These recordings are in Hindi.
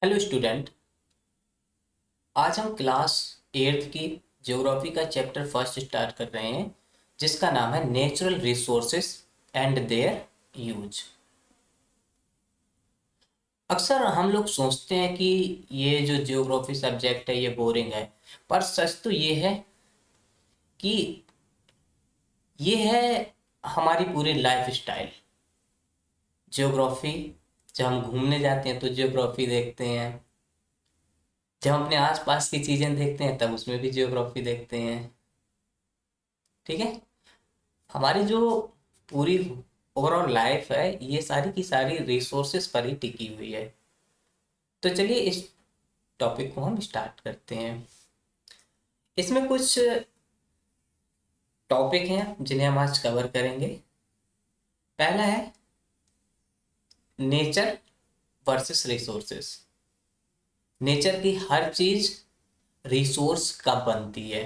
Hello student. आज हम क्लास 8th की ज्योग्राफी का चैप्टर फर्स्ट स्टार्ट कर रहे हैं, जिसका नाम है natural resources and their use. अक्सर हम लोग सोचते हैं कि ये जो ज्योग्राफी सब्जेक्ट है ये बोरिंग है, पर सच तो ये है कि ये है हमारी पूरी लाइफ स्टाइल। ज्योग्राफी, जब हम घूमने जाते हैं तो ज्योग्राफी देखते हैं, जब हम अपने आसपास की चीज़ें देखते हैं तब उसमें भी ज्योग्राफी देखते हैं। ठीक है। हमारी जो पूरी ओवरऑल लाइफ है ये सारी की सारी रिसोर्सेस पर ही टिकी हुई है। तो चलिए इस टॉपिक को हम स्टार्ट करते हैं। इसमें कुछ टॉपिक हैं जिन्हें हम आज कवर करेंगे। पहला है नेचर वर्सेस रिसोर्सेस। नेचर की हर चीज रिसोर्स कब बनती है।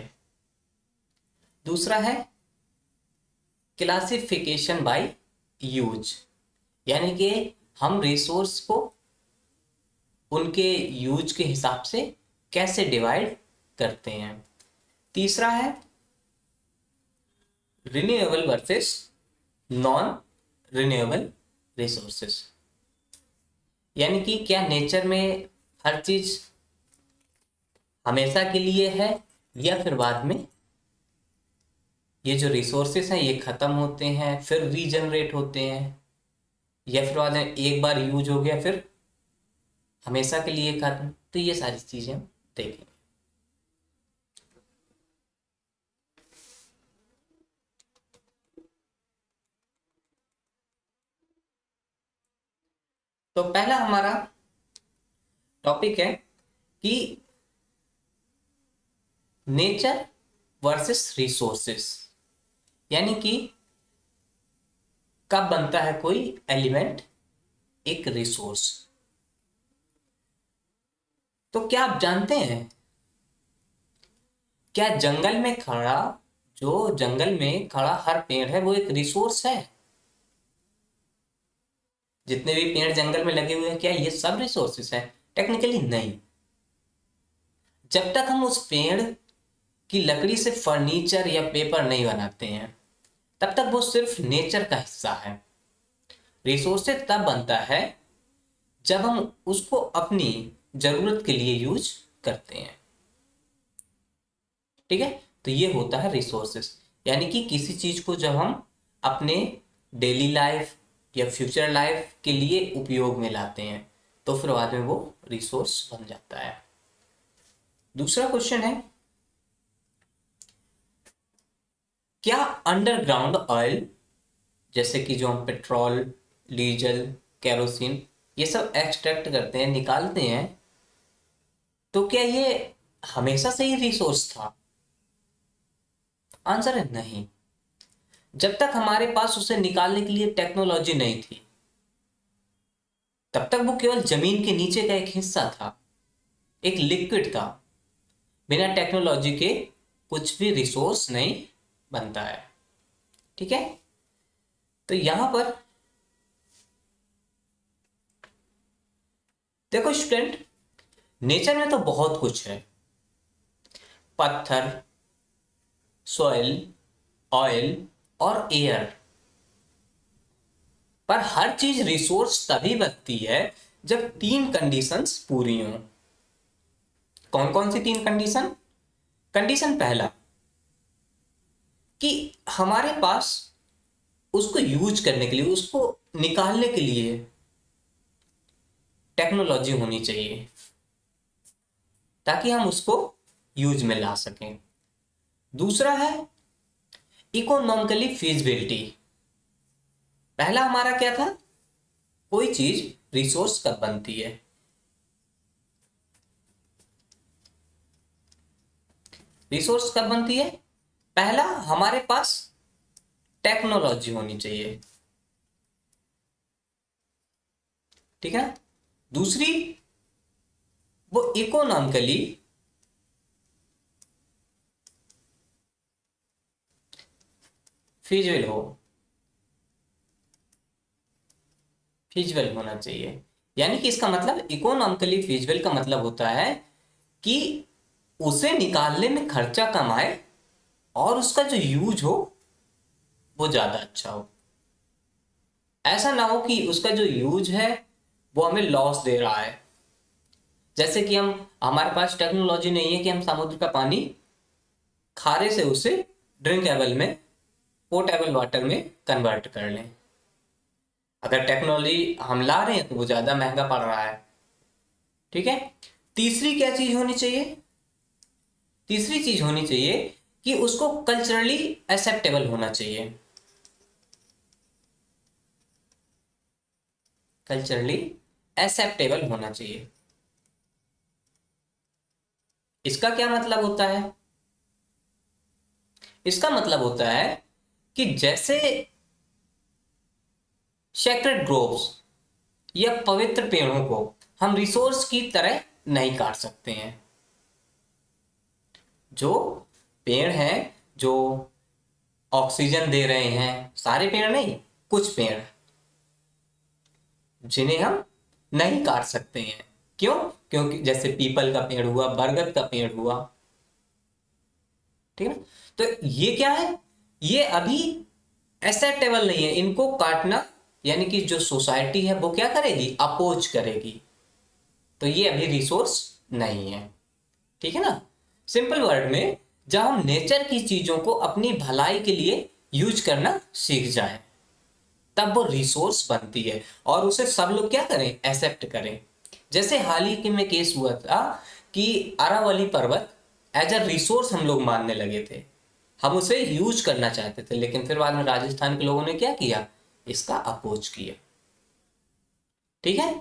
दूसरा है क्लासिफिकेशन बाय यूज, यानी कि हम रिसोर्स को उनके यूज के हिसाब से कैसे डिवाइड करते हैं। तीसरा है renewable versus non renewable resources, यानी कि क्या नेचर में हर चीज हमेशा के लिए है या फिर बाद में ये जो रिसोर्सेस हैं ये खत्म होते हैं फिर रीजनरेट होते हैं, या फिर बाद में एक बार यूज हो गया फिर हमेशा के लिए खत्म। तो ये सारी चीजें हम देखेंगे। तो पहला हमारा टॉपिक है कि नेचर वर्सेस रिसोर्सेस, यानी कि कब बनता है कोई एलिमेंट एक रिसोर्स। तो क्या आप जानते हैं, क्या जंगल में खड़ा हर पेड़ है वो एक रिसोर्स है। जितने भी पेड़ जंगल में लगे हुए हैं क्या ये सब रिसोर्सेस हैं? टेक्निकली नहीं। जब तक हम उस पेड़ की लकड़ी से फर्नीचर या पेपर नहीं बनाते हैं तब तक वो सिर्फ नेचर का हिस्सा है। रिसोर्सेज तब बनता है जब हम उसको अपनी जरूरत के लिए यूज करते हैं। ठीक है। तो ये होता है रिसोर्सेस, यानी कि किसी चीज को जब हम अपने डेली लाइफ या फ्यूचर लाइफ के लिए उपयोग में लाते हैं तो फिर बाद में वो रिसोर्स बन जाता है। दूसरा क्वेश्चन है, क्या अंडरग्राउंड ऑयल जैसे कि जो हम पेट्रोल, डीजल, केरोसिन ये सब एक्सट्रैक्ट करते हैं, निकालते हैं, तो क्या ये हमेशा से ही रिसोर्स था? आंसर है नहीं। जब तक हमारे पास उसे निकालने के लिए टेक्नोलॉजी नहीं थी तब तक वो केवल जमीन के नीचे का एक हिस्सा था, एक लिक्विड था। बिना टेक्नोलॉजी के कुछ भी रिसोर्स नहीं बनता है। ठीक है। तो यहां पर देखो स्टूडेंट, नेचर में तो बहुत कुछ है। पत्थर, सॉइल, ऑयल और एयर। पर हर चीज रिसोर्स तभी बनती है जब तीन कंडीशंस पूरी हों। कौन कौन सी तीन कंडीशन? कंडीशन पहला, कि हमारे पास उसको यूज करने के लिए, उसको निकालने के लिए टेक्नोलॉजी होनी चाहिए ताकि हम उसको यूज में ला सकें। दूसरा है इकोनॉमिकली फीजिबिलिटी। पहला हमारा क्या था? कोई चीज रिसोर्स कब बनती है। रिसोर्स कब बनती है? पहला, हमारे पास टेक्नोलॉजी होनी चाहिए। ठीक है। दूसरी, वो इकोनॉमिकली फिजिबल हो, फिजिबल होना चाहिए। यानी कि इसका मतलब इकोनॉमिकली फिजिबल का मतलब होता है कि उसे निकालने में खर्चा कम आए और उसका जो यूज हो वो ज्यादा अच्छा हो। ऐसा ना हो कि उसका जो यूज है वो हमें लॉस दे रहा है। जैसे कि हमारे पास टेक्नोलॉजी नहीं है कि हम समुद्र का पानी खारे से उसे ड्रिंकेबल में, पोर्टेबल वाटर में कन्वर्ट कर लें। अगर टेक्नोलॉजी हम ला रहे हैं तो वो ज्यादा महंगा पड़ रहा है। ठीक है। तीसरी क्या चीज होनी चाहिए? तीसरी चीज होनी चाहिए कि उसको कल्चरली एक्सेप्टेबल होना चाहिए। कल्चरली एक्सेप्टेबल होना चाहिए। इसका क्या मतलब होता है? इसका मतलब होता है कि जैसे सेक्रेड ग्रोव्स या पवित्र पेड़ों को हम रिसोर्स की तरह नहीं काट सकते हैं। जो पेड़ हैं, जो ऑक्सीजन दे रहे हैं, सारे पेड़ नहीं, कुछ पेड़ जिन्हें हम नहीं काट सकते हैं। क्यों? क्योंकि जैसे पीपल का पेड़ हुआ, बरगद का पेड़ हुआ, ठीक है। तो ये क्या है? ये अभी एक्सेप्टेबल नहीं है। इनको काटना यानी कि जो सोसाइटी है वो क्या करेगी? अपोज करेगी। तो ये अभी रिसोर्स नहीं है। ठीक है ना। सिंपल वर्ड में, जब हम नेचर की चीजों को अपनी भलाई के लिए यूज करना सीख जाएं, तब वो रिसोर्स बनती है और उसे सब लोग क्या करें? एक्सेप्ट करें। जैसे हाल ही के में केस हुआ था कि अरावली पर्वत एज अ रिसोर्स हम लोग मानने लगे थे, हम उसे यूज करना चाहते थे, लेकिन फिर बाद में राजस्थान के लोगों ने क्या किया? इसका अपोज किया। ठीक है।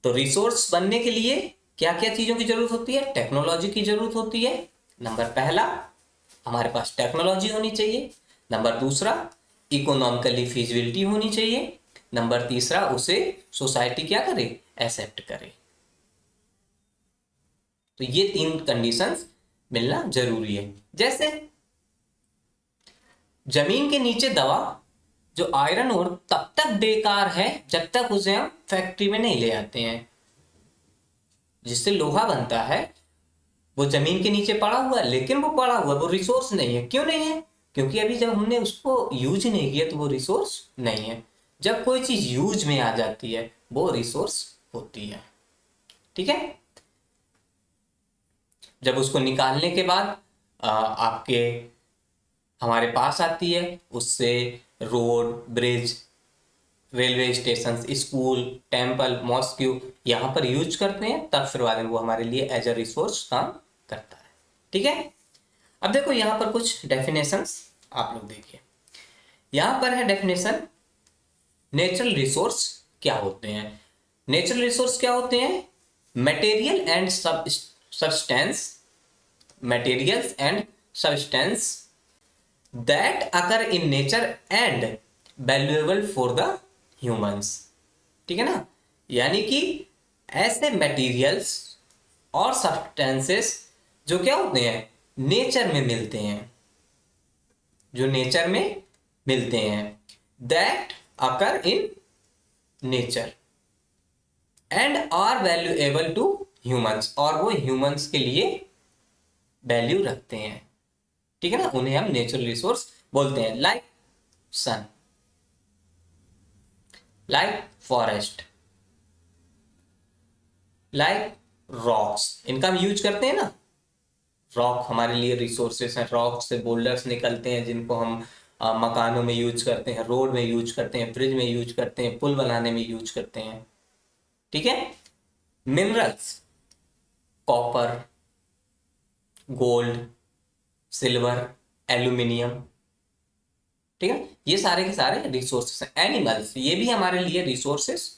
तो रिसोर्स बनने के लिए क्या क्या चीजों की जरूरत होती है? टेक्नोलॉजी की जरूरत होती है। नंबर पहला, हमारे पास टेक्नोलॉजी होनी चाहिए। नंबर दूसरा, इकोनॉमिकली फिजिबिलिटी होनी चाहिए। नंबर तीसरा, उसे सोसाइटी क्या करे? एक्सेप्ट करे। तो ये तीन कंडीशंस मिलना जरूरी है। जैसे जमीन के नीचे दवा, जो आयरन ओर तब तक बेकार है जब तक उसे हम फैक्ट्री में नहीं ले आते हैं। जिससे लोहा बनता है वो जमीन के नीचे पड़ा हुआ है, लेकिन वो पड़ा हुआ, वो रिसोर्स नहीं है। क्यों नहीं है? क्योंकि अभी जब हमने उसको यूज नहीं किया तो वो रिसोर्स नहीं है। जब कोई चीज यूज में आ जाती है वो रिसोर्स होती है। ठीक है। जब उसको निकालने के बाद आपके हमारे पास आती है, उससे road, bridge, railway station, school, temple, mosque यहाँ पर यूज करते हैं, तब फिर बाद में वो हमारे लिए एज अ रिसोर्स काम करता है। ठीक है। अब देखो यहाँ पर कुछ डेफिनेशंस आप लोग देखिए। यहाँ पर है डेफिनेशन, नेचुरल रिसोर्स क्या होते हैं? नेचुरल रिसोर्स क्या होते हैं? Material and substance, materials and substance that occur in nature and valuable for the humans। ठीक है ना। यानी कि ऐसे मटेरियल्स और सब्सटेंसेस जो क्या होते हैं? नेचर में मिलते हैं, जो नेचर में मिलते हैं, that occur in nature and are valuable to humans, और वो humans के लिए वैल्यू रखते हैं। ठीक है ना। उन्हें हम नेचुरल रिसोर्स बोलते हैं। लाइक सन, लाइक फॉरेस्ट, लाइक रॉक्स, इनका हम यूज करते हैं ना। रॉक हमारे लिए रिसोर्सेस हैं। रॉक से बोल्डर्स निकलते हैं जिनको हम मकानों में यूज करते हैं, रोड में यूज करते हैं, ब्रिज में यूज करते हैं, पुल बनाने में यूज करते हैं। ठीक है। Minerals, copper, gold, silver, aluminium, ठीक है, ये सारे के सारे रिसोर्सेस हैं। एनिमल्स, ये भी हमारे लिए रिसोर्सेस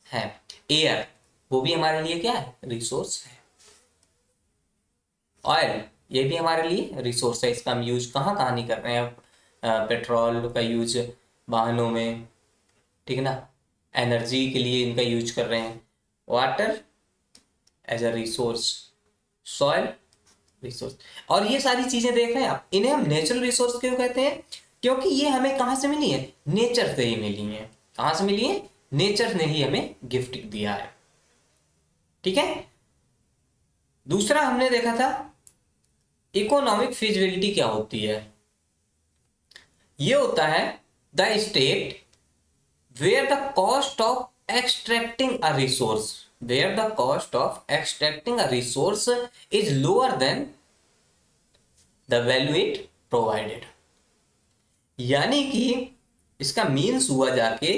हैं। एयर, वो भी हमारे लिए क्या है? रिसोर्स है। ऑयल, ये भी हमारे लिए रिसोर्स है। इसका हम यूज कहाँ कहाँ नहीं कर रहे हैं? पेट्रोल का यूज वाहनों में, ठीक है ना, एनर्जी के लिए इनका यूज कर रहे हैं। Water as a resource, soil resource, और ये सारी चीजें देख रहे हैं आप, इन्हें हम नेचुरल रिसोर्स क्यों कहते हैं? क्योंकि ये हमें कहाँ से मिली है? नेचर से ही मिली है। कहाँ से मिली है? नेचर ने ही हमें गिफ्ट दिया है। ठीक है। दूसरा हमने देखा था इकोनॉमिक फिजिबिलिटी क्या होती है। ये होता है the state where the cost of extracting a resource where the cost of extracting a resource is lower than the value it provided। यानी कि इसका मीन्स हुआ जाके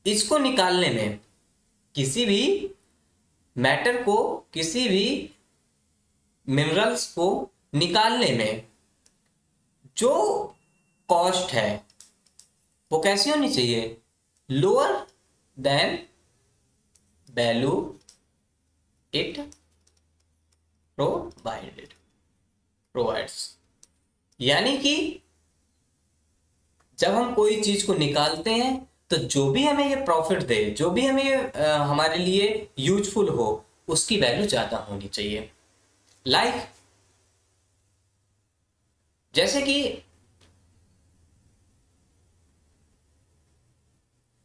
इसको निकालने में, किसी भी मैटर को, किसी भी मिनरल्स को निकालने में जो कॉस्ट है वो कैसी होनी चाहिए, lower than value it provides. यानी कि जब हम कोई चीज को निकालते हैं तो जो भी हमें ये प्रॉफिट दे, जो भी हमें हमारे लिए यूजफुल हो, उसकी वैल्यू ज्यादा होनी चाहिए। लाइक जैसे कि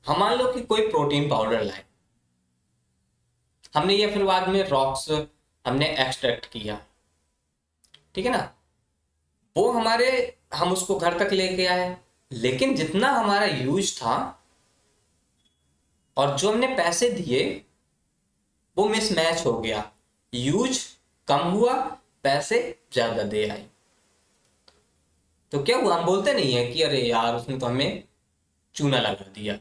हम मान लो कि कोई प्रोटीन पाउडर लाए, हमने ये फिर बाद में रॉक्स हमने एक्सट्रैक्ट किया, ठीक है ना, वो हमारे, हम उसको घर तक लेके आए, लेकिन जितना हमारा यूज था और जो हमने पैसे दिए वो मिसमैच हो गया, यूज कम हुआ, पैसे ज्यादा दे आए। तो क्या हुआ, हम बोलते नहीं है कि अरे यार उसने तो हमें चूना लगा दिया।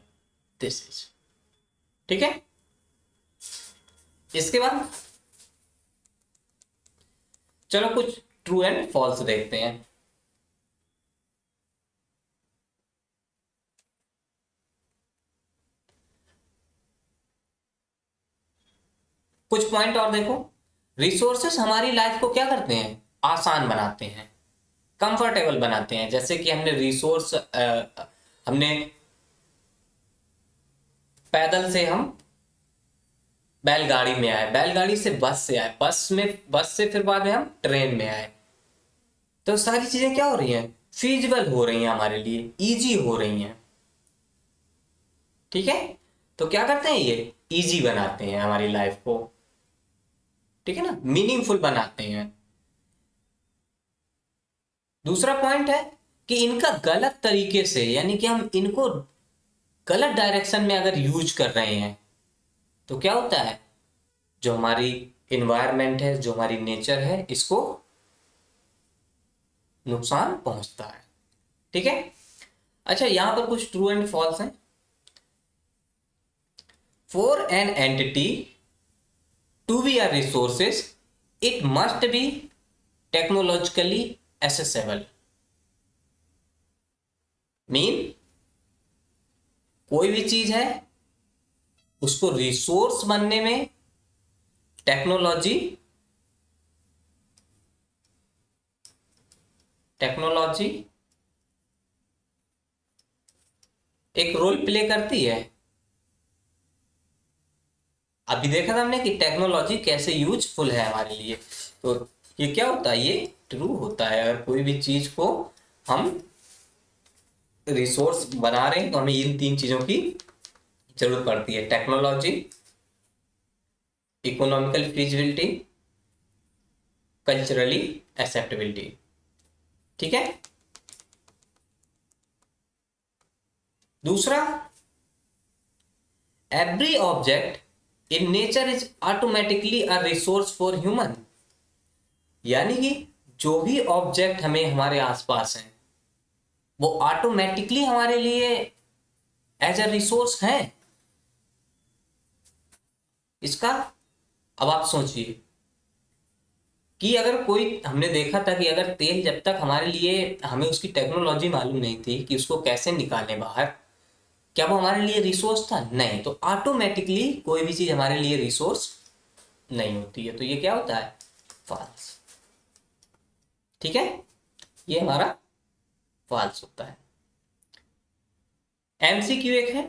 दिस इज ठीक है। इसके बाद चलो कुछ ट्रू एंड फॉल्स देखते हैं। कुछ पॉइंट और देखो। रिसोर्सेस हमारी लाइफ को क्या करते हैं, आसान बनाते हैं, कंफर्टेबल बनाते हैं। जैसे कि हमने रिसोर्स हमने पैदल से हम बैलगाड़ी में आए, बैलगाड़ी से बस से आए, बस से फिर बाद में हम ट्रेन में आए। तो सारी चीजें क्या हो रही हैं, फीजिबल हो रही हैं हमारे लिए, इजी हो रही हैं। ठीक है। तो क्या करते हैं, ये इजी बनाते हैं हमारी लाइफ को, ठीक है ना, मीनिंगफुल बनाते हैं। दूसरा पॉइंट है कि इनका गलत तरीके से, यानी कि हम इनको गलत डायरेक्शन में अगर यूज कर रहे हैं तो क्या होता है, जो हमारी इन्वायरमेंट है, जो हमारी नेचर है, इसको नुकसान पहुंचता है। ठीक है। अच्छा, यहां पर कुछ ट्रू एंड फॉल्स हैं। For an entity to be a resources it must be technologically accessible. Mean कोई भी चीज है उसको रिसोर्स बनने में टेक्नोलॉजी एक रोल प्ले करती है। अभी देखा था हमने कि टेक्नोलॉजी कैसे यूजफुल है हमारे लिए। तो ये क्या होता है, ये ट्रू होता है। अगर कोई भी चीज को हम रिसोर्स बना रहे हैं तो हमें इन तीन चीजों की जरूरत पड़ती है, technology, economical feasibility, culturally acceptability. ठीक है। दूसरा, every object in nature is automatically a resource for human. यानी कि जो भी ऑब्जेक्ट हमें हमारे आसपास हैं वो ऑटोमेटिकली हमारे लिए एज अ रिसोर्स है। इसका अब आप सोचिए कि अगर कोई, हमने देखा था कि अगर तेल, जब तक हमारे लिए, हमें उसकी टेक्नोलॉजी मालूम नहीं थी कि उसको कैसे निकालें बाहर, क्या वो हमारे लिए रिसोर्स था? नहीं। तो ऑटोमेटिकली कोई भी चीज हमारे लिए रिसोर्स नहीं होती है। तो ये क्या होता है, फॉल्स। ठीक है, ये हमारा फॉल्स होता है। एमसीक्यू एक है,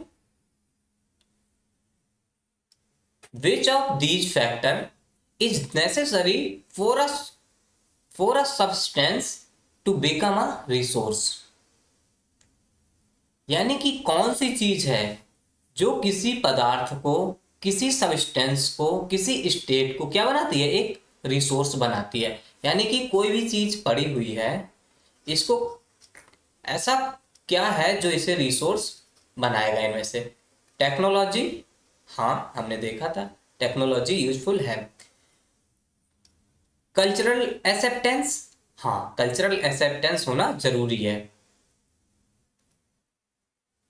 which of these factor is necessary for a substance to become a resource. यानी कि कौन सी चीज है जो किसी पदार्थ को, किसी सब्सटेंस को, किसी स्टेट को क्या बनाती है, एक रिसोर्स बनाती है। यानी कि कोई भी चीज पड़ी हुई है, इसको ऐसा क्या है जो इसे रिसोर्स बनाएगा इनमें से। टेक्नोलॉजी, हाँ हमने देखा था टेक्नोलॉजी यूजफुल है। कल्चरल एक्सेप्टेंस, हाँ कल्चरल एक्सेप्टेंस होना जरूरी है।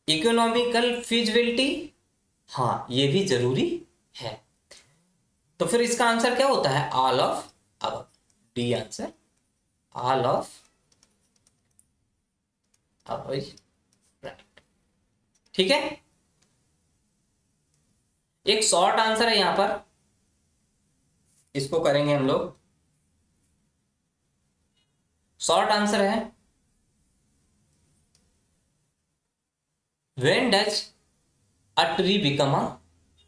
इकोनॉमिकल फिजिबिलिटी, हाँ ये भी जरूरी है। तो फिर इसका आंसर क्या होता है, ऑल ऑफ अब, डी आंसर, ऑल ऑफ अब, राइट। ठीक है, एक शॉर्ट आंसर है यहां पर, इसको करेंगे हम लोग। शॉर्ट आंसर है, when does a tree become a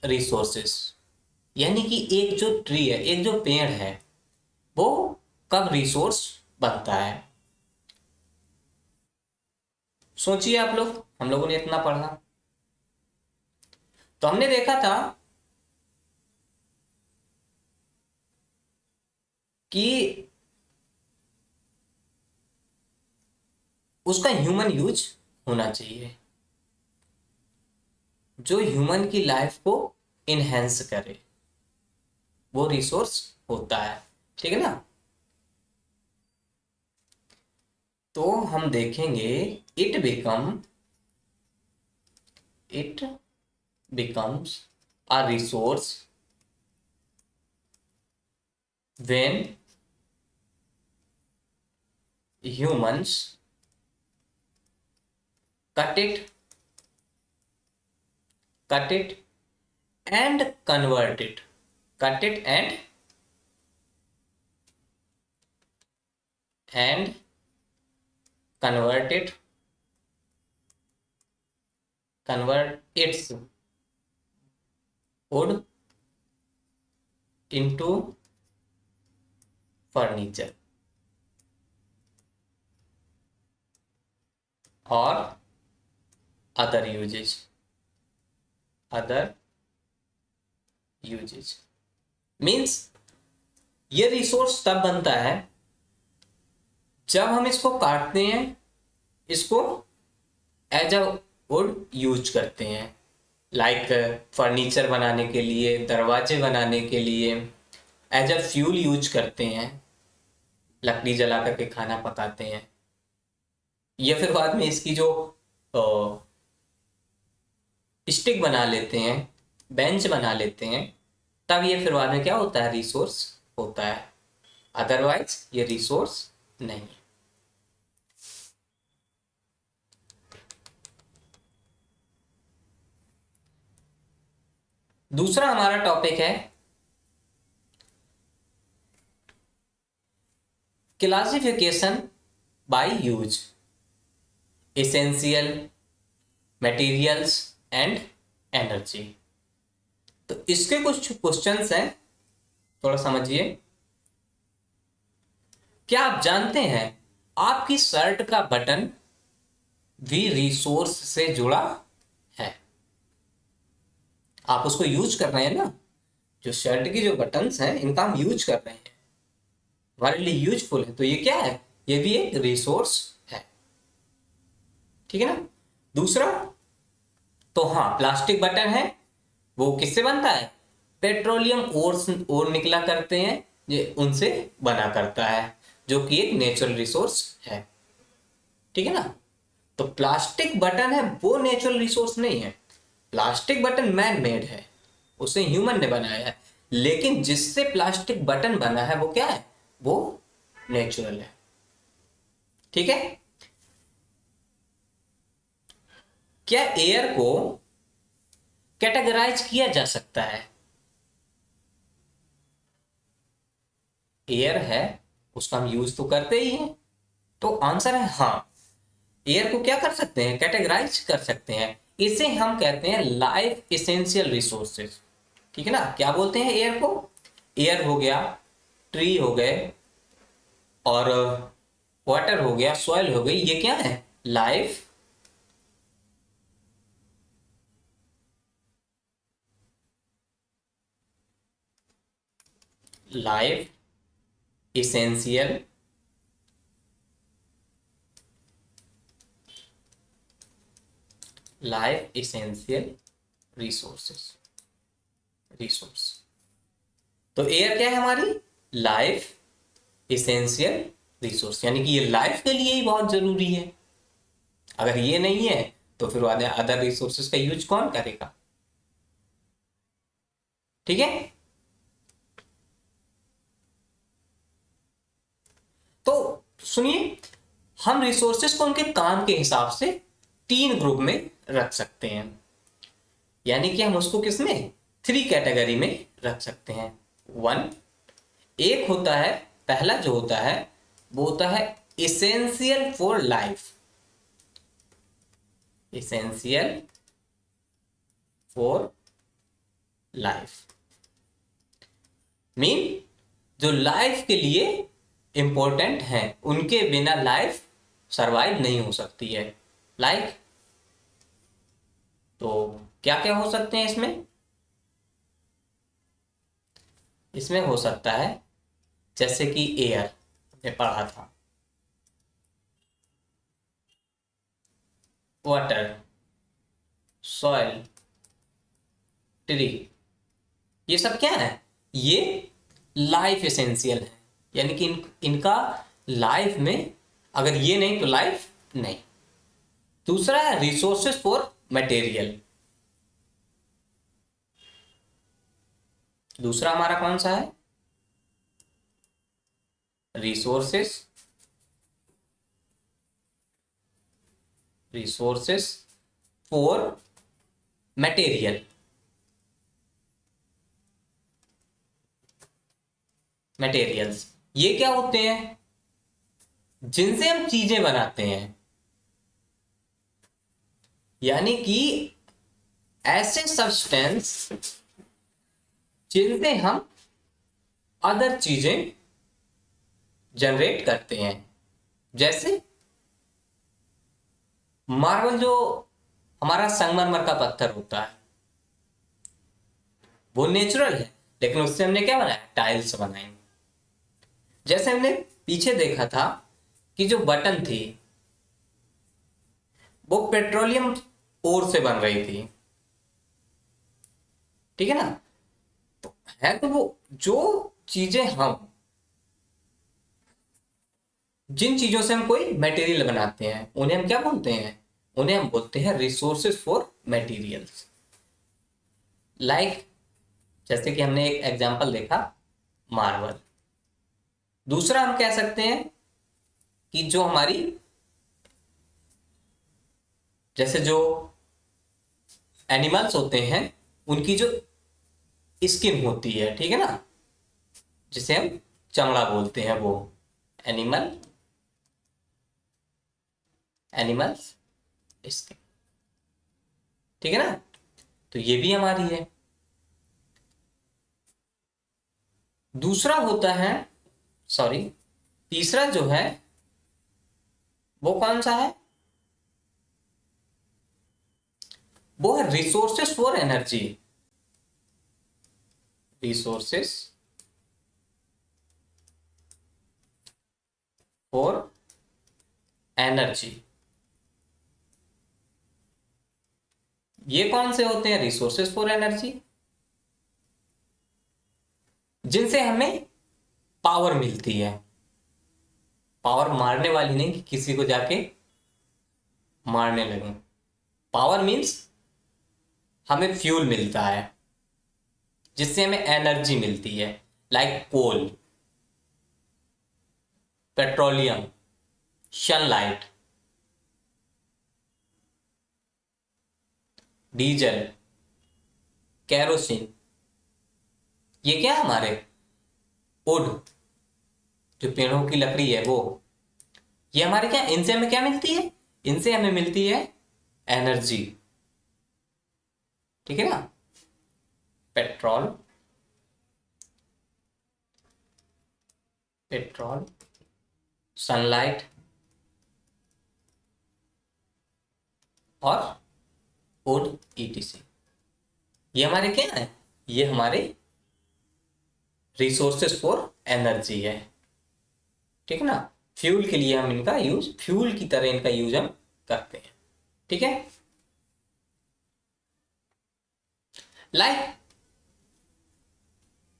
resources. यानी कि एक जो ट्री है, एक जो पेड़ है, वो कब रिसोर्स बनता है। सोचिए आप लोग, हम लोगों ने इतना पढ़ा तो हमने देखा था कि उसका ह्यूमन यूज होना चाहिए, जो ह्यूमन की लाइफ को इनहेंस करे, वो रिसोर्स होता है। ठीक है ना। तो हम देखेंगे, it become, it becomes a resource when humans cut it, cut it and convert it, cut it and convert it, convert its wood into furniture or other uses, other uses means ये रिसोर्स तब बनता है जब हम इसको काटते हैं, इसको एज अ वुड यूज करते हैं, लाइक फर्नीचर बनाने के लिए, दरवाजे बनाने के लिए, एज अ फ्यूल यूज करते हैं, लकड़ी जला करके खाना पकाते हैं, या फिर बाद में इसकी जो स्टिक बना लेते हैं, बेंच बना लेते हैं, तब ये फिर बाद में क्या होता है, रिसोर्स होता है। अदरवाइज ये रिसोर्स नहीं। दूसरा हमारा टॉपिक है classification by use, essential, materials and energy. तो इसके कुछ क्वेश्चंस हैं, थोड़ा समझिए। क्या आप जानते हैं आपकी शर्ट का बटन भी रिसोर्स से जुड़ा है। आप उसको यूज कर रहे हैं ना, जो शर्ट की जो बटन्स हैं इनका हम यूज कर रहे हैं, हमारे लिए यूजफुल है, तो ये क्या है, ये भी एक रिसोर्स है। ठीक है ना। दूसरा, तो हाँ प्लास्टिक बटन है, वो किससे बनता है, पेट्रोलियम ओर निकला करते हैं, ये उनसे बना करता है, जो कि एक नेचुरल रिसोर्स है। ठीक है ना। तो प्लास्टिक बटन है वो नेचुरल रिसोर्स नहीं है, प्लास्टिक बटन मैन मेड है, उसे ह्यूमन ने बनाया है, लेकिन जिससे प्लास्टिक बटन बना है वो क्या है, वो नेचुरल है। ठीक है। क्या एयर को कैटेगराइज किया जा सकता है, एयर है उसका हम यूज तो करते ही हैं, तो आंसर है हाँ, एयर को क्या कर सकते हैं, कैटेगराइज कर सकते हैं। इसे हम कहते हैं लाइफ एसेंशियल रिसोर्सेज। ठीक है ना। क्या बोलते हैं एयर को, एयर हो गया, ट्री हो गए, और वाटर हो गया, सॉइल हो गई, ये क्या है, life life essential resources resource. तो एयर क्या है हमारी? लाइफ इसेंशियल रिसोर्स, यानी कि ये लाइफ के लिए ही बहुत जरूरी है। अगर ये नहीं है तो फिर अदर रिसोर्सेज का यूज कौन करेगा? ठीक है। तो सुनिए, हम रिसोर्सेज को उनके काम के हिसाब से 3 ग्रुप में रख सकते हैं, यानी कि हम उसको किसमें? 3 कैटेगरी में रख सकते हैं। 1, एक होता है, पहला जो होता है वो होता है essential for life. Essential for life mean जो लाइफ के लिए इंपॉर्टेंट हैं, उनके बिना लाइफ सरवाइव नहीं हो सकती है। लाइक तो क्या क्या हो सकते हैं इसमें? इसमें हो सकता है जैसे कि एयर, हमने पढ़ा था, वाटर, सॉइल, ट्री, ये सब क्या है? ये लाइफ एसेंशियल है, यानी कि इनका लाइफ में अगर ये नहीं तो लाइफ नहीं। दूसरा है रिसोर्सेज फॉर मटेरियल। दूसरा हमारा कौन सा है? Resources for material. मटेरियल्स ये क्या होते हैं? जिनसे हम चीजें बनाते हैं, यानी कि ऐसे सब्सटेंस जिनसे हम अदर चीजें जनरेट करते हैं। जैसे मार्बल, जो हमारा संगमरमर का पत्थर होता है, वो नेचुरल है, लेकिन उससे हमने क्या बनाया? टाइल्स बनाए। जैसे हमने पीछे देखा था कि जो बटन थी वो पेट्रोलियम ओर से बन रही थी, ठीक है ना? तो है तो वो जो चीजें हम जिन चीजों से हम कोई मटेरियल बनाते हैं उन्हें हम क्या बोलते हैं? उन्हें हम बोलते हैं रिसोर्सेज फॉर मटेरियल्स। लाइक जैसे कि हमने एक एग्जांपल देखा, मार्बल। दूसरा हम कह सकते हैं कि जो हमारी, जैसे जो एनिमल्स होते हैं उनकी जो स्किन होती है, ठीक है ना, जिसे हम चमड़ा बोलते हैं, वो एनिमल्स स्किन, ठीक है ना? तो ये भी हमारी है। दूसरा होता है, सॉरी, तीसरा जो है वो कौन सा है? वो है resources for energy. Resources for energy. ये कौन से होते हैं रिसोर्सेस फॉर एनर्जी? जिनसे हमें पावर मिलती है। पावर मारने वाली नहीं कि किसी को जाके मारने लगे। पावर मीन्स हमें फ्यूल मिलता है जिससे हमें एनर्जी मिलती है। लाइक कोल, पेट्रोलियम, सनलाइट, डीजल, कैरोसिन, ये क्या है हमारे? वुड, जो पेड़ों की लकड़ी है वो। ये हमारे क्या, इनसे हमें क्या मिलती है? इनसे हमें मिलती है एनर्जी, ठीक है ना? पेट्रोल, सनलाइट और वुड, ईटीसी। ये हमारे क्या है? ये हमारे रिसोर्सेज फॉर एनर्जी है, ठीक है ना। फ्यूल के लिए हम इनका यूज, फ्यूल की तरह इनका यूज हम करते हैं, ठीक है। लाइक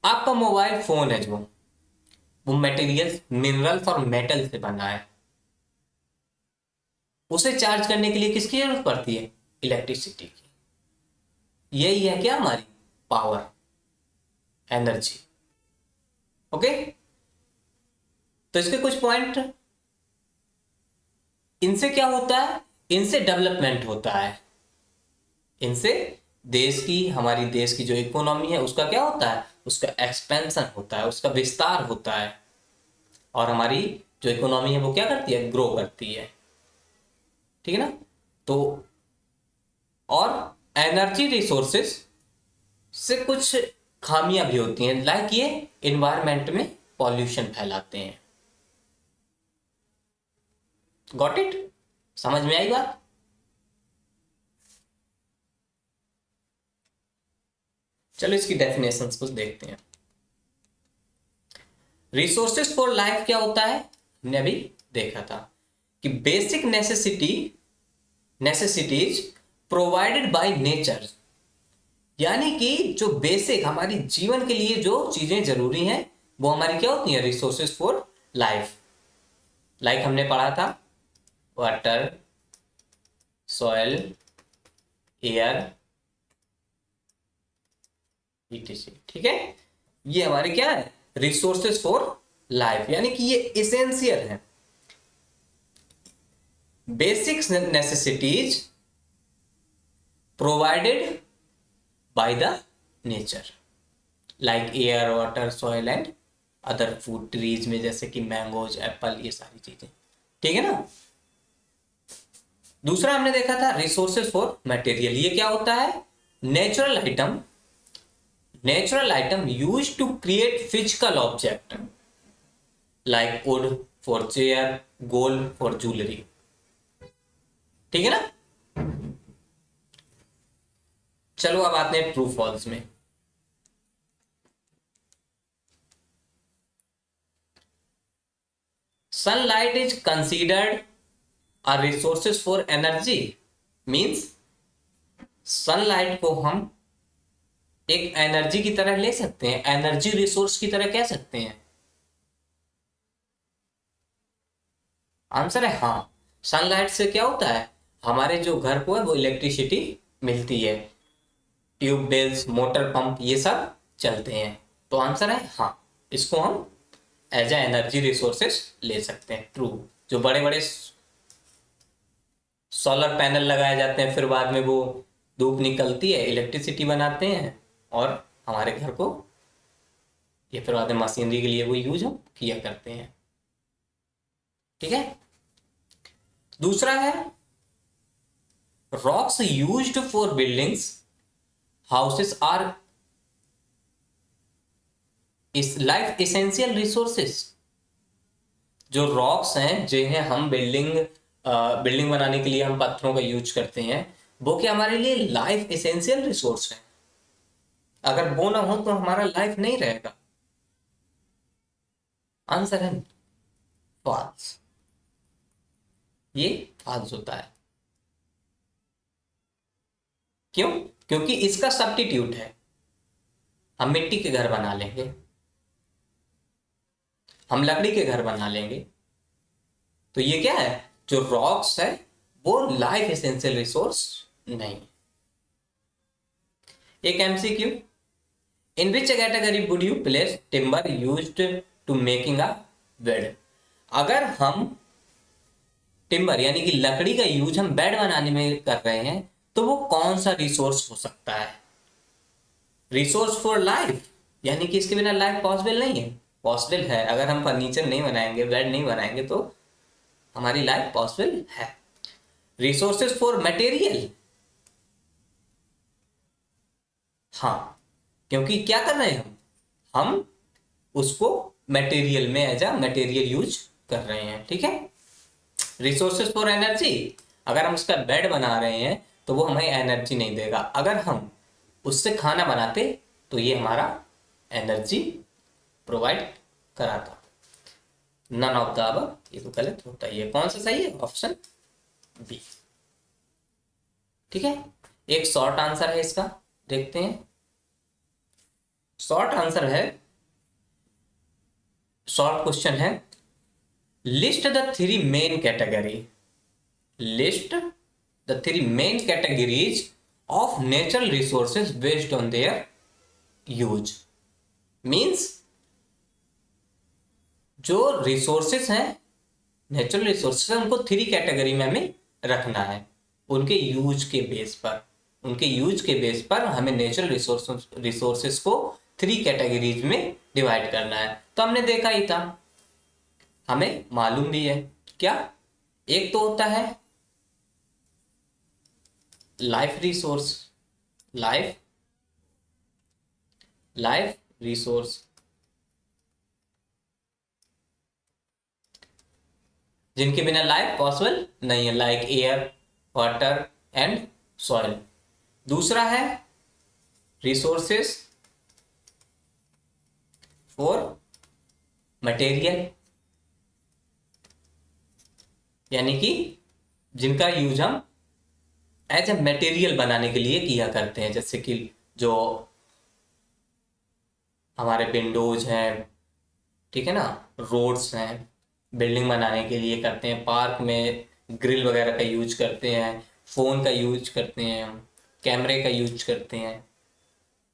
आपका मोबाइल फोन है जो, वो मटेरियल मिनरल्स और मेटल से बना है, उसे चार्ज करने के लिए किसकी जरूरत पड़ती है? इलेक्ट्रिसिटी की। यही है क्या हमारी पावर, एनर्जी। ओके, तो इसके कुछ पॉइंट, इनसे क्या होता है? इनसे डेवलपमेंट होता है, इनसे देश की, हमारी देश की जो इकोनॉमी है उसका क्या होता है? उसका एक्सपेंशन होता है, उसका विस्तार होता है, और हमारी जो इकोनॉमी है वो क्या करती है? ग्रो करती है, ठीक है ना। तो और एनर्जी रिसोर्सेस से कुछ खामियां भी होती हैं, लाइक ये इन्वायरमेंट में पॉल्यूशन फैलाते हैं। Got it? समझ में आई बात? चलो इसकी डेफिनेशंस कुछ देखते हैं। रिसोर्सेज फॉर लाइफ क्या होता है? हमने अभी देखा था कि basic necessities provided by nature, यानी कि जो बेसिक हमारी जीवन के लिए जो चीजें जरूरी हैं वो हमारी क्या होती हैं? Resources for life. लाइक हमने पढ़ा था वाटर, सॉयल, एयर, etc, ठीक है। ये हमारे क्या है? रिसोर्सेज फॉर लाइफ, यानी कि ये इसेंशियल है, basic necessities provided by the nature, like air, water, soil and other food trees में, जैसे कि मैंगोज, एप्पल, ये सारी चीजें, ठीक है ना। दूसरा हमने देखा था रिसोर्सेज फॉर मटेरियल। ये क्या होता है? Natural item use to create physical object, like wood for chair, gold for jewellery, ठीक है ना। चलो अब आते हैं ट्रू फॉल्स में। Sunlight is considered a resources for energy, means sunlight को हम एक एनर्जी की तरह ले सकते हैं, एनर्जी रिसोर्स की तरह कह सकते हैं। आंसर है हाँ। सनलाइट से क्या होता है? हमारे जो घर को है वो इलेक्ट्रिसिटी मिलती है, ट्यूबवेल्स, मोटर पंप, ये सब चलते हैं। तो आंसर है हाँ, इसको हम एज ए एनर्जी रिसोर्सेस ले सकते हैं। ट्रू। जो बड़े बड़े सोलर पैनल लगाए जाते हैं, फिर बाद में वो धूप निकलती है, इलेक्ट्रिसिटी बनाते हैं, और हमारे घर को, ये फिर बाद में मशीनरी के लिए वो यूज हम किया करते हैं, ठीक है। दूसरा है rocks used for buildings houses are is life essential resources. जो रॉक्स हैं जिन्हें हम बिल्डिंग बनाने के लिए हम पत्थरों का यूज करते हैं, वो क्या हमारे लिए लाइफ एसेंशियल रिसोर्स है? अगर वो ना हो तो हमारा लाइफ नहीं रहेगा। आंसर है फॉल्स, ये फॉल्स होता है। क्यों? क्योंकि इसका सब्स्टिट्यूट है, हम मिट्टी के घर बना लेंगे, हम लकड़ी के घर बना लेंगे, तो ये क्या है? जो रॉक्स है वो लाइफ एसेंशियल रिसोर्स नहीं। एक MCQ, in which category would you place timber used to making a bed? अगर हम टिम्बर यानी कि लकड़ी का यूज हम बेड बनाने में कर रहे हैं, तो वो कौन सा रिसोर्स हो सकता है? रिसोर्स फॉर लाइफ, यानी कि इसके बिना लाइफ पॉसिबल नहीं है? पॉसिबल है। अगर हम फर्नीचर नहीं बनाएंगे, बेड नहीं बनाएंगे, तो हमारी लाइफ पॉसिबल है। रिसोर्सेज फॉर मटेरियल, हाँ, क्योंकि क्या कर रहे हैं हम उसको मटेरियल में एज अ मटेरियल यूज कर रहे हैं, ठीक है। रिसोर्सेज फॉर एनर्जी, अगर हम उसका बेड बना रहे हैं तो वो हमें एनर्जी नहीं देगा। अगर हम उससे खाना बनाते तो ये हमारा एनर्जी प्रोवाइड कराता। नन ऑफ द अबव, ये तो गलत होता ही है। कौन सा सही है? Option B. ठीक है, एक शॉर्ट आंसर है इसका, देखते हैं। शॉर्ट आंसर है, शॉर्ट क्वेश्चन है, list the three main category, list the three main categories of natural resources based on their use. Means जो रिसोर्सेस हैं, नेचुरल रिसोर्सेस हैं, उनको थ्री कैटेगरी में हमें रखना है, उनके यूज के बेस पर। उनके यूज के बेस पर हमें नेचुरल रिसोर्सेस को थ्री कैटेगरीज में डिवाइड करना है। तो हमने देखा ही था, हमें मालूम भी है क्या। एक तो होता है लाइफ रिसोर्स, लाइफ रिसोर्स, जिनके बिना लाइफ पॉसिबल नहीं है, like air, water and soil. दूसरा है रिसोर्सेस फॉर मटेरियल, यानी कि जिनका यूज हम एज ए मटेरियल बनाने के लिए किया करते हैं, जैसे कि जो हमारे विंडोज हैं, ठीक है ना, रोड्स हैं, बिल्डिंग बनाने के लिए करते हैं, पार्क में ग्रिल वगैरह का यूज करते हैं, फोन का यूज करते हैं, कैमरे का यूज करते हैं,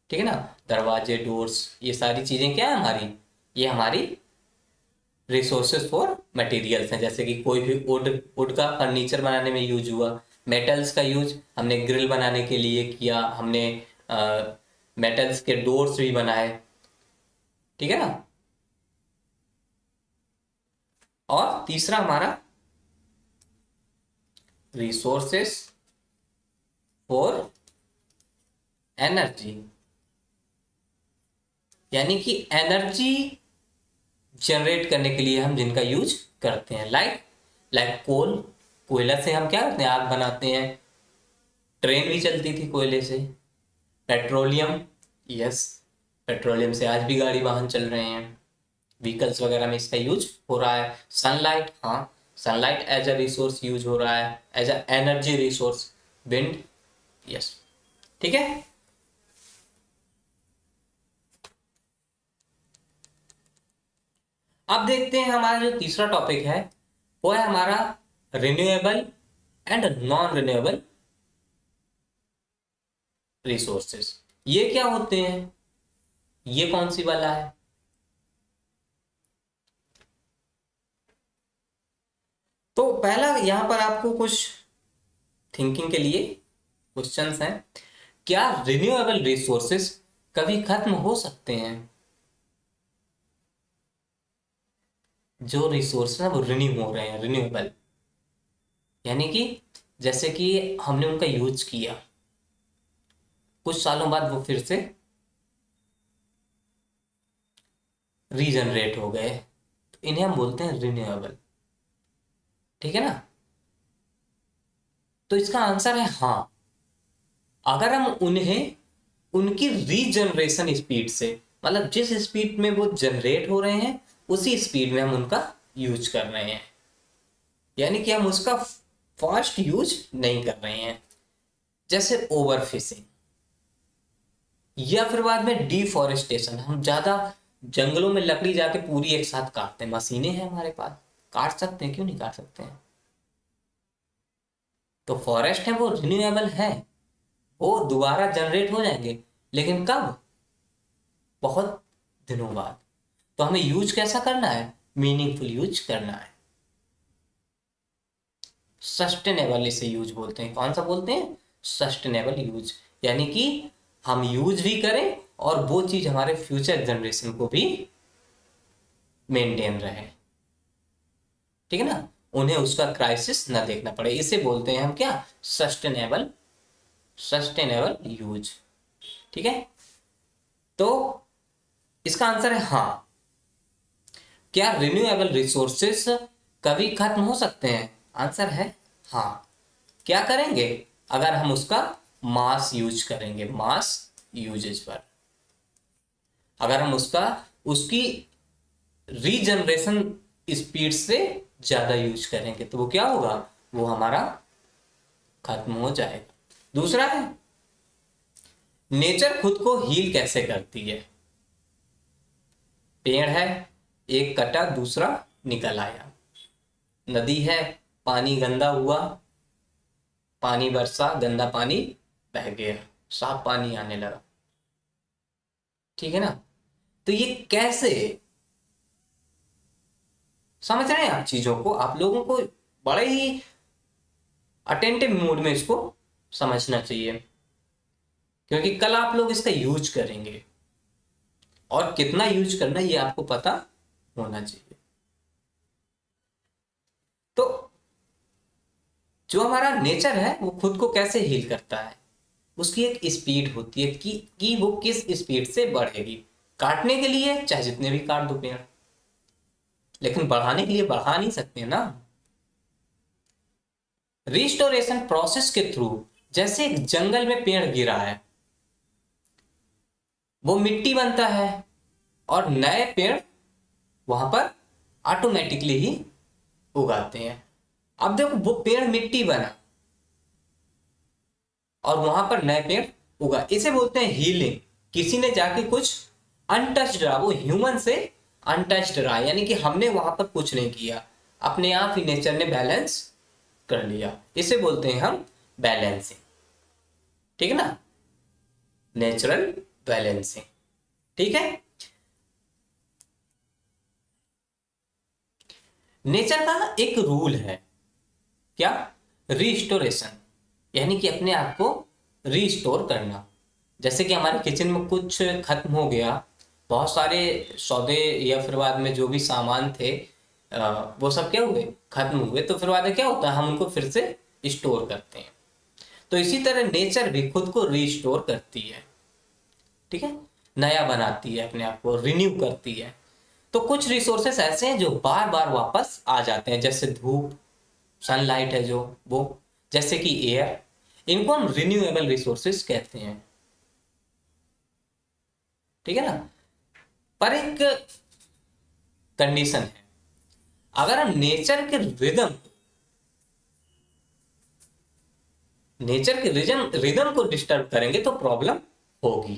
ठीक है ना, दरवाजे, डोर्स, ये सारी चीजें क्या है हमारी, ये हमारी रिसोर्सेज फॉर मटेरियल्स हैं। जैसे कि कोई भी वुड का फर्नीचर बनाने में यूज हुआ, मेटल्स का यूज हमने ग्रिल बनाने के लिए किया, हमने मेटल्स के डोर्स भी बनाए, ठीक है ना। और तीसरा हमारा रिसोर्सेस फॉर एनर्जी, यानी कि एनर्जी जनरेट करने के लिए हम जिनका यूज करते हैं, लाइक कोल, कोयला से हम क्या करते हैं, आग बनाते हैं, ट्रेन भी चलती थी कोयले से। पेट्रोलियम, यस, पेट्रोलियम से आज भी गाड़ी वाहन चल रहे हैं, व्हीकल्स वगैरह में इसका यूज हो रहा है। सनलाइट, हाँ, sunlight as a resource use हो रहा है, as a energy resource. Wind, yes, ठीक है। अब देखते हैं हमारा जो तीसरा टॉपिक है वो है हमारा renewable and non renewable resources. ये क्या होते हैं, ये कौन सी वाला है? तो पहला यहां पर आपको कुछ थिंकिंग के लिए क्वेश्चंस हैं। क्या रिन्यूएबल रिसोर्सेस कभी खत्म हो सकते हैं? जो रिसोर्स है वो रिन्यू हो रहे हैं, रिन्यूएबल, यानी कि जैसे कि हमने उनका यूज किया, कुछ सालों बाद वो फिर से रीजनरेट हो गए, तो इन्हें हम बोलते हैं रिन्यूएबल, ठीक है ना। तो इसका आंसर है हाँ, अगर हम उन्हें उनकी रीजनरेशन स्पीड से, मतलब जिस स्पीड में वो जनरेट हो रहे हैं उसी स्पीड में हम उनका यूज कर रहे हैं, यानी कि हम उसका फास्ट यूज नहीं कर रहे हैं। जैसे ओवर फिशिंग, या फिर बाद में डिफॉरेस्टेशन, हम ज्यादा जंगलों में लकड़ी जाके पूरी एक साथ काटते हैं, मशीनें हैं हमारे पास, काट सकते हैं, क्यों नहीं काट सकते हैं। तो फॉरेस्ट है वो रिन्यूएबल है, वो दोबारा जनरेट हो जाएंगे, लेकिन कब? बहुत दिनों बाद। तो हमें यूज कैसा करना है? मीनिंगफुल यूज करना है, सस्टेनेबल इसे यूज बोलते हैं। कौन सा बोलते हैं? सस्टेनेबल यूज, यानी कि हम यूज भी करें और वो चीज हमारे फ्यूचर जनरेशन को भी मेंटेन रहे, ठीक है ना, उन्हें उसका क्राइसिस ना देखना पड़े। इसे बोलते हैं हम क्या? सस्टेनेबल, सस्टेनेबल यूज, ठीक है। तो इसका आंसर है हाँ। क्या रिन्यूएबल रिसोर्सेस कभी खत्म हो सकते हैं? आंसर है हाँ। क्या करेंगे? अगर हम उसका मास यूज करेंगे, मास यूजेज पर, अगर हम उसका उसकी रीजनरेशन स्पीड से ज्यादा यूज करेंगे तो वो क्या होगा, वो हमारा खत्म हो जाएगा। दूसरा है, नेचर खुद को हील कैसे करती है। पेड़ है, एक कटा दूसरा निकल आया। नदी है, पानी गंदा हुआ, पानी बरसा, गंदा पानी बह गया, साफ पानी आने लगा। ठीक है ना। तो ये कैसे, समझ रहे हैं आप चीजों को, आप लोगों को बड़े ही अटेंटिव मोड में इसको समझना चाहिए, क्योंकि कल आप लोग इसका यूज करेंगे और कितना यूज करना ये आपको पता होना चाहिए। तो जो हमारा नेचर है वो खुद को कैसे हील करता है, उसकी एक स्पीड होती है कि वो किस स्पीड से बढ़ेगी। काटने के लिए चाहे जितने भी काट दो पेड़, लेकिन बढ़ाने के लिए बढ़ा नहीं सकते ना। रिस्टोरेशन प्रोसेस के थ्रू, जैसे एक जंगल में पेड़ गिरा है, वो मिट्टी बनता है और नए पेड़ वहां पर ऑटोमेटिकली ही उगाते हैं। अब देखो, वो पेड़ मिट्टी बना और वहां पर नए पेड़ उगा, इसे बोलते हैं हीलिंग। किसी ने जाके कुछ अनटच्ड रहा, वो ह्यूमन से अनटच्ड रहा, यानी कि हमने वहां पर कुछ नहीं किया, अपने आप ही नेचर ने बैलेंस कर लिया। इसे बोलते हैं हम बैलेंसिंग। ठीक है ना, नेचुरल बैलेंसिंग। ठीक है। नेचर का एक रूल है, क्या, रिस्टोरेशन, यानी कि अपने आप को रिस्टोर करना। जैसे कि हमारे किचन में कुछ खत्म हो गया, बहुत सारे सौदे या फिर बाद में जो भी सामान थे वो सब क्या हुए, खत्म हुए, तो फिर बाद में क्या होता है, हम उनको फिर से स्टोर करते हैं। तो इसी तरह नेचर भी खुद को रिस्टोर करती है। ठीक है, नया बनाती है, अपने आप को रिन्यू करती है। तो कुछ रिसोर्सेस ऐसे हैं जो बार बार वापस आ जाते हैं, जैसे धूप, सनलाइट है जो, वो, जैसे कि एयर, इनको हम रिन्यूएबल रिसोर्सेस कहते हैं। ठीक है ना। पर एक कंडीशन है, अगर हम नेचर के रिदम को डिस्टर्ब करेंगे तो प्रॉब्लम होगी।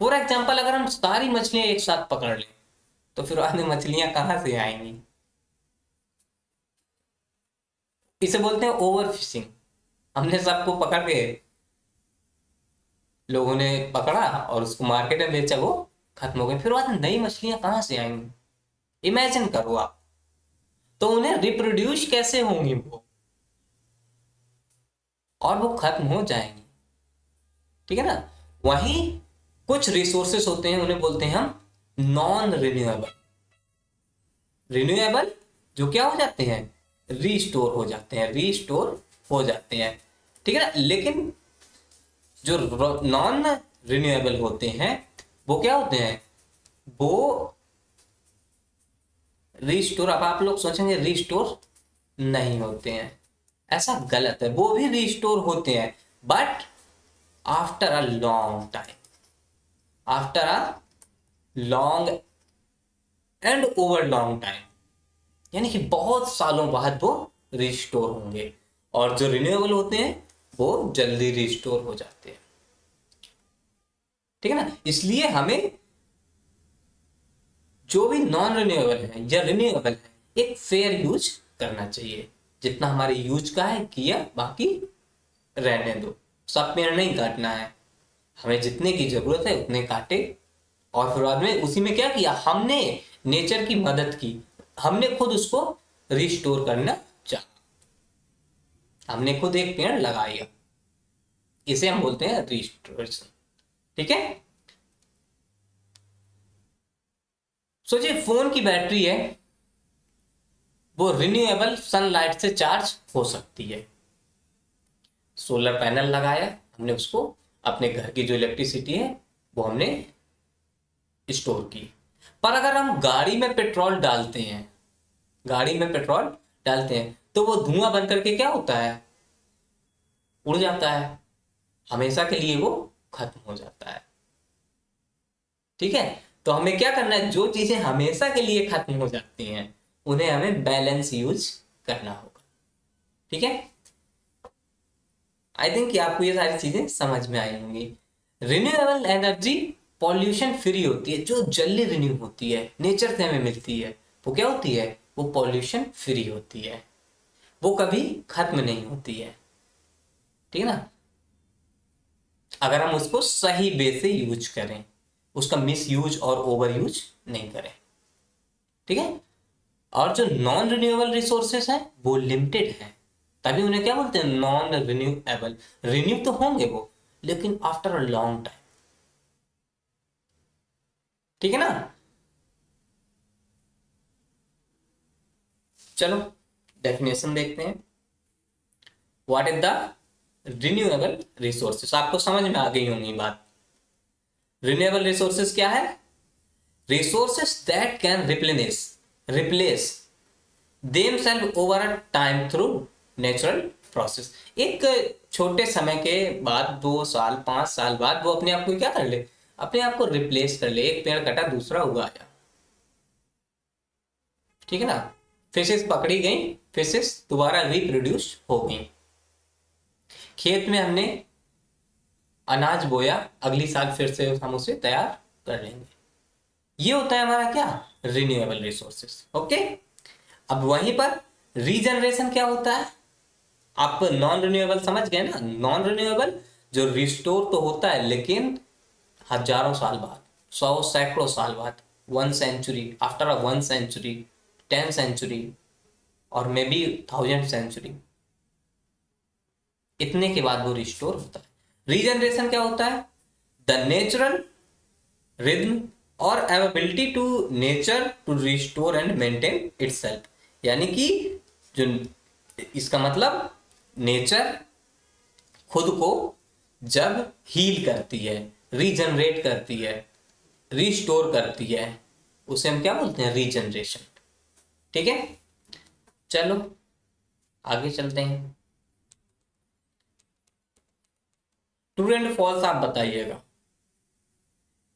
फॉर एग्जाम्पल, अगर हम सारी मछलियां एक साथ पकड़ लें तो फिर बाद में मछलियां कहां से आएंगी। इसे बोलते हैं ओवर फिशिंग। हमने सबको पकड़ के, लोगों ने पकड़ा और उसको मार्केट में बेचा, वो खत्म हो गए, फिर बाद में नई मछलियां कहां से आएंगी। इमेजिन करो आप, तो उन्हें रिप्रोड्यूस कैसे होंगी वो, और वो खत्म हो जाएंगी। ठीक है ना। वहीं कुछ रिसोर्सेस होते हैं, उन्हें बोलते हैं हम नॉन रिन्यूएबल। रिन्यूएबल जो क्या हो जाते हैं, रीस्टोर हो जाते हैं, रीस्टोर हो जाते हैं। ठीक है ना। लेकिन जो नॉन रिन्यूएबल होते हैं वो क्या होते हैं, वो रीस्टोर, अब आप लोग सोचेंगे रीस्टोर नहीं होते हैं, ऐसा गलत है, वो भी रीस्टोर होते हैं, but after a long time, after a long and over long time, यानी कि बहुत सालों बाद वो रिस्टोर होंगे। और जो रिन्यूएबल होते हैं वो जल्दी रिस्टोर हो जाते हैं। ठीक है ना। इसलिए हमें जो भी नॉन रिन्यूएबल है या रिन्यूएबल है, एक फेयर यूज करना चाहिए। जितना हमारे यूज का है किया, बाकी रहने दो। सब पेड़ नहीं काटना है, हमें जितने की जरूरत है उतने काटे, और फिर बाद में उसी में क्या किया, हमने नेचर की मदद की, हमने खुद उसको रिस्टोर करना चाहा, हमने खुद एक पेड़ लगाया। इसे हम बोलते हैं रिस्टोरेशन। ठीक है। सोचिए, फोन की बैटरी है, वो रिन्यूएबल सनलाइट से चार्ज हो सकती है। सोलर पैनल लगाया हमने, उसको अपने घर की जो इलेक्ट्रिसिटी है वो हमने स्टोर की। पर अगर हम गाड़ी में पेट्रोल डालते हैं, गाड़ी में पेट्रोल डालते हैं, तो वो धुआं बन करके क्या होता है, उड़ जाता है, हमेशा के लिए वो खत्म हो जाता है। ठीक है। तो हमें क्या करना है, जो चीजें हमेशा के लिए खत्म हो जाती हैं उन्हें हमें बैलेंस यूज करना होगा। ठीक है, आई थिंक कि आपको ये सारी चीजें समझ में आई होंगी। रिन्यूएबल एनर्जी पॉल्यूशन फ्री होती है, जो जल्दी रिन्यू होती है, नेचर से हमें मिलती है, वो क्या होती है, वो पॉल्यूशन फ्री होती है, वो कभी खत्म नहीं होती है। ठीक है ना, अगर हम उसको सही वे से यूज करें, उसका मिस यूज और ओवर यूज नहीं करें। ठीक है, और जो नॉन रिन्यूएबल रिसोर्सेस हैं वो लिमिटेड हैं, तभी उन्हें क्या बोलते हैं, नॉन रिन्यूएबल। रिन्यू तो होंगे वो, लेकिन आफ्टर अ लॉन्ग टाइम। ठीक है ना, चलो डेफिनेशन देखते हैं। What is the renewable resources, आपको समझ में आ गई होंगी बात। रिन्यूएबल रिसोर्सेस क्या है, resources that can replace themselves over a time through natural process. एक छोटे समय के बाद, 2 साल 5 साल बाद वो अपने आप को क्या कर ले, अपने आप को रिप्लेस कर ले, एक पेड़ कटा दूसरा उगाया। ठीक है ना, फिशेस पकड़ी गई, फिशेस दोबारा रिप्रोड्यूस हो गई। खेत में हमने अनाज बोया, अगली साल फिर से हम उसे तैयार कर लेंगे। ये होता है हमारा क्या, रिन्यूएबल रिसोर्सेस। ओके, अब वहीं पर रीजनरेशन क्या होता है, आप नॉन रिन्यूएबल समझ गए ना। नॉन रिन्यूएबल जो रिस्टोर तो होता है, लेकिन हजारों साल बाद, 100 सैकड़ों साल बाद, 1 century, after a 1 century, 10 century, और मे बी 1000 सेंचुरी, इतने के बाद वो रिस्टोर होता है। रीजनरेशन क्या होता है, द नेचुरल रिदम और ability to nature to restore and maintain itself. यानी कि जो, इसका मतलब नेचर खुद को जब हील करती है, रीजनरेट करती है, रिस्टोर करती है, उसे हम क्या बोलते हैं, रीजनरेशन। ठीक है, चलो आगे चलते हैं। ट्रू एंड फॉल्स आप बताइएगा।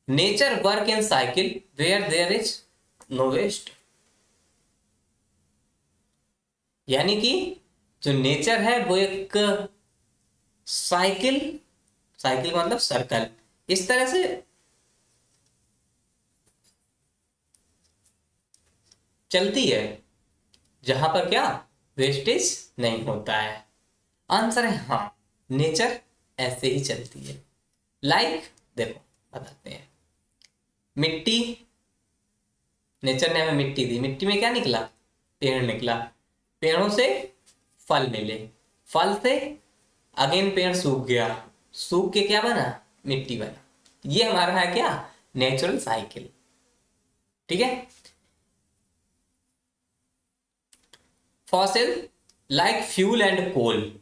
Nature work in cycle where there is no waste. यानी कि जो नेचर है वो एक साइकिल, साइकिल का मतलब सर्कल, इस तरह से चलती है जहां पर क्या, वेस्टेज नहीं होता है। आंसर है हाँ, नेचर ऐसे ही चलती है। लाइक देखो बताते हैं, मिट्टी, नेचर ने हमें मिट्टी दी, मिट्टी में क्या निकला, पेड़ निकला, पेड़ों से फल मिले, फल से अगेन पेड़ सूख गया, सूख के क्या बना, मिट्टी बना। ये हमारा है क्या, नेचुरल साइकिल। ठीक है, fossil like fuel and coal,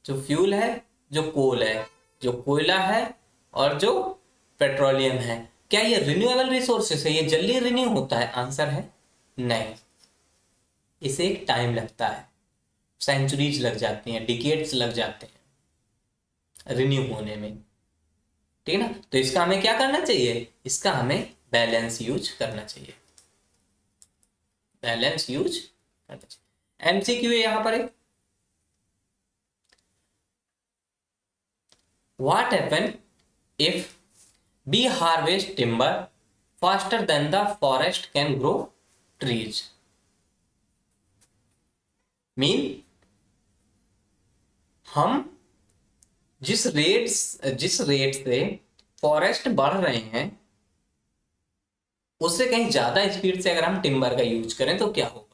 जो फ्यूल है, जो कोल है, जो कोयला है, और जो पेट्रोलियम है, क्या ये रिन्यूएबल रिसोर्सेस है, ये जल्दी रिन्यू होता है, आंसर है नहीं, इसे एक टाइम लगता है, सेंचुरीज लग जाती हैं, डिकेड्स लग जाते हैं रिन्यू होने में। ठीक है ना, तो इसका हमें क्या करना चाहिए, इसका हमें बैलेंस यूज करना चाहिए, बैलेंस यूज करना चाहिए। एमसीक्यू है यहां पर एक, what happen if we harvest timber faster than the forest can grow trees? Mean हम जिस रेट से फॉरेस्ट बढ़ रहे हैं, उससे कहीं ज्यादा स्पीड से अगर हम टिम्बर का यूज करें तो क्या होगा।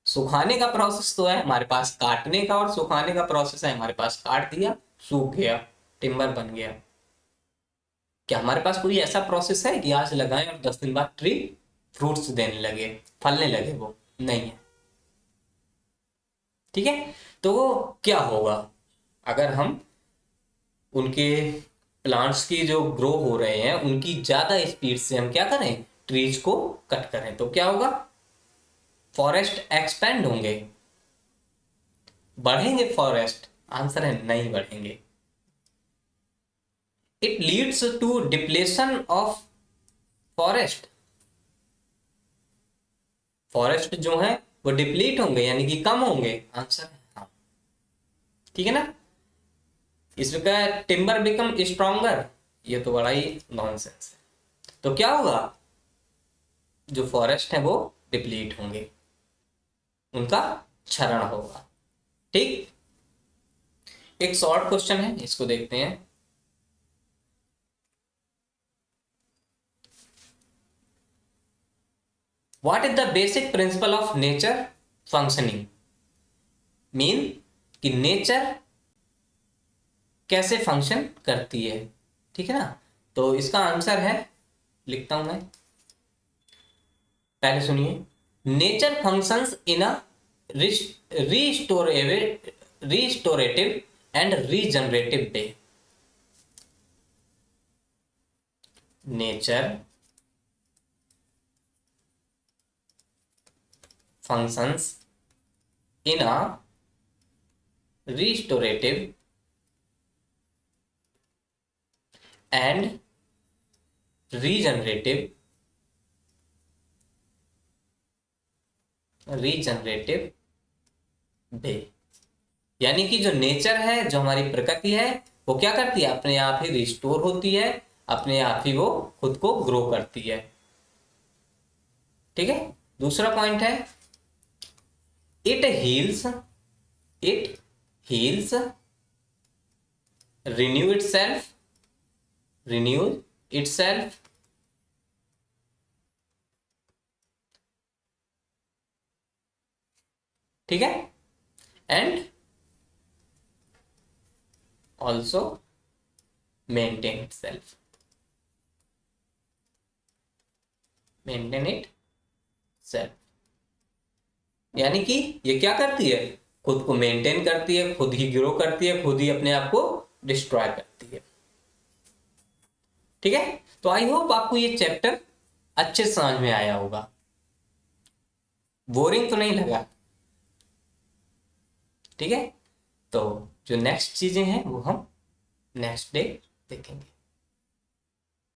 सुखाने का प्रोसेस तो है हमारे पास, काटने का और सुखाने का प्रोसेस है हमारे पास, काट दिया, सूख गया, टिम्बर बन गया। क्या हमारे पास कोई ऐसा प्रोसेस है कि आज लगाएं और 10 दिन बाद ट्री फ्रूट्स देने लगे, फलने लगे, वो नहीं है। ठीक है, तो वो क्या होगा, अगर हम उनके प्लांट्स की जो ग्रो हो रहे हैं उनकी ज्यादा स्पीड से हम क्या करें, ट्रीज को कट करें, तो क्या होगा, फॉरेस्ट एक्सपेंड होंगे, बढ़ेंगे फॉरेस्ट, आंसर है नहीं बढ़ेंगे। It leads to depletion of forest. Forest जो है वो डिप्लीट होंगे यानी कि कम होंगे, आंसर है हाँ। ठीक है ना। इसका टिम्बर बिकम स्ट्रॉन्गर, ये तो बड़ा ही नॉनसेंस है। तो क्या होगा, जो फॉरेस्ट है वो डिप्लीट होंगे, उनका क्षरण होगा। ठीक, एक शॉर्ट क्वेश्चन है, इसको देखते हैं। What is the basic principle of nature functioning. Mean कि नेचर कैसे फंक्शन करती है। ठीक है ना। तो इसका आंसर है, लिखता हूं मैं, पहले सुनिए। Nature functions in a restorative and regenerative way. Nature functions in a restorative and regenerative वे। यानी कि जो नेचर है, जो हमारी प्रकृति है, वो क्या करती है, अपने आप ही रिस्टोर होती है, अपने आप ही वो खुद को ग्रो करती है। ठीक है। दूसरा पॉइंट है, इट हील्स renew itself ठीक है, and also maintain it self. यानी कि ये क्या करती है, खुद को मेंटेन करती है, खुद ही ग्रो करती है, खुद ही अपने आप को डिस्ट्रॉय करती है। ठीक है। तो आई होप आपको ये चैप्टर अच्छे समझ में आया होगा, बोरिंग तो नहीं लगा। ठीक है। तो जो नेक्स्ट चीजें हैं वो हम नेक्स्ट डे देखेंगे।